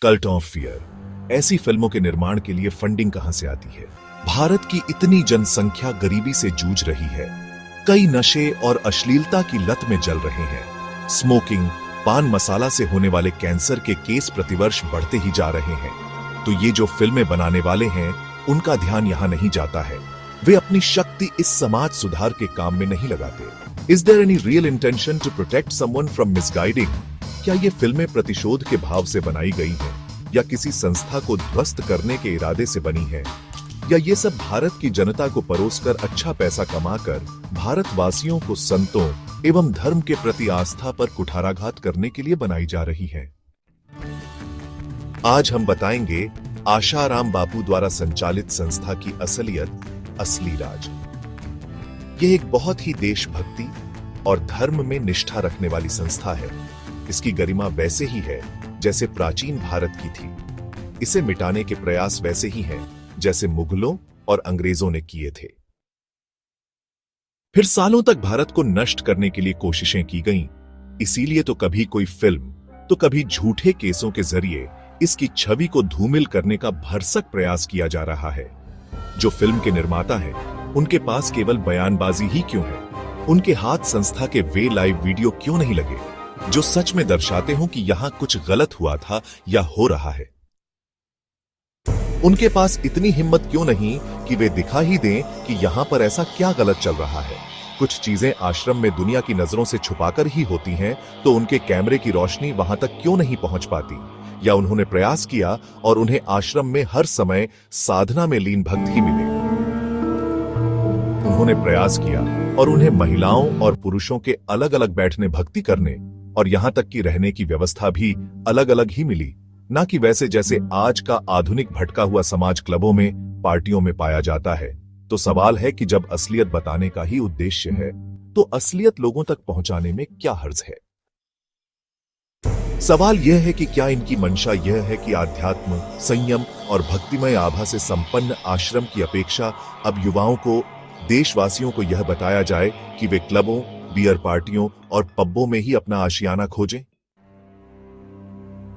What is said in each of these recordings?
Cult of fear. ऐसी फिल्मों के निर्माण के लिए फंडिंग कहां से आती है? भारत की इतनी जनसंख्या गरीबी से जूझ रही है, कई नशे और अश्लीलता की लत में जल रहे हैं। स्मोकिंग, पान मसाला से होने वाले कैंसर के केस प्रतिवर्ष बढ़ते ही जा रहे हैं। तो ये जो फिल्में बनाने वाले हैं, उनका ध्यान यहां नहीं जाता है। वे अपनी शक्ति इस समाज सुधार के काम में नहीं लगाते। Is there any real intention to protect someone from misguiding? क्या ये फिल्में प्रतिशोध के भाव से बनाई गई हैं, या किसी संस्था को ध्वस्त करने के इरादे से बनी हैं? या ये सब भारत की जनता को परोसकर अच्छा पैसा कमाकर भारतवासियों को संतों एवं धर्म के प्रति आस्था पर कुठाराघात करने के लिए बनाई जा रही है? आज हम बताएंगे आशाराम बापू द्वारा संचालित संस्था की असलियत, असली राज। यह एक बहुत ही देशभक्ति और धर्म में निष्ठा रखने वाली संस्था है। इसकी गरिमा वैसे ही है जैसे प्राचीन भारत की थी। इसे मिटाने के प्रयास वैसे ही हैं जैसे मुगलों और अंग्रेजों ने किए थे। फिर सालों तक भारत को नष्ट करने के लिए कोशिशें की गईं। इसीलिए तो कभी कोई फिल्म, तो कभी झूठे केसों के जरिए इसकी छवि को धूमिल करने का भरसक प्रयास किया जा रहा है। जो फिल्म के निर्माता हैं, उनके पास केवल बयानबाजी ही क्यों है? उनके हाथ संस्था के वे लाइव वीडियो क्यों नहीं लगे, जो सच में दर्शाते हो कि यहां कुछ गलत हुआ था या हो रहा है? उनके पास इतनी हिम्मत क्यों नहीं कि वे दिखा ही दें कि यहां पर ऐसा क्या गलत चल रहा है? कुछ चीजें आश्रम में दुनिया की नजरों से छुपाकर ही होती हैं, तो उनके कैमरे की रोशनी वहां तक क्यों नहीं पहुंच पाती? या उन्होंने प्रयास किया और उन्हें आश्रम में हर समय साधना में लीन भक्त ही मिले? उन्होंने प्रयास किया और उन्हें महिलाओं और पुरुषों के अलग अलग बैठने भक्ति करने और यहां तक कि रहने की व्यवस्था भी अलग अलग ही मिली, ना कि वैसे जैसे आज का आधुनिक भटका हुआ समाज क्लबों में, पार्टियों में पाया जाता है। तो सवाल है कि जब असलियत बताने का ही उद्देश्य है, तो असलियत लोगों तक पहुंचाने में क्या हर्ज है? सवाल यह है कि क्या इनकी मंशा यह है कि आध्यात्म, संयम और भक्तिमय आभा से संपन्न आश्रम की अपेक्षा अब युवाओं को, देशवासियों को यह बताया जाए कि वे क्लबों, बियर पार्टियों और पब्बों में ही अपना आशियाना खोजें?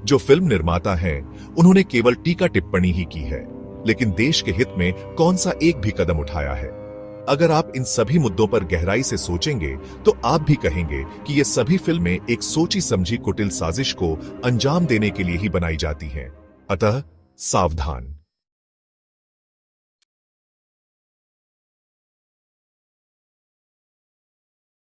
जो फिल्म निर्माता हैं, उन्होंने केवल टीका टिप्पणी ही की है, लेकिन देश के हित में कौन सा एक भी कदम उठाया है? अगर आप इन सभी मुद्दों पर गहराई से सोचेंगे, तो आप भी कहेंगे कि ये सभी फिल्में एक सोची समझी कुटिल साजिश को अंजाम देने के लिए ही बनाई जाती हैं। अतः सावधान।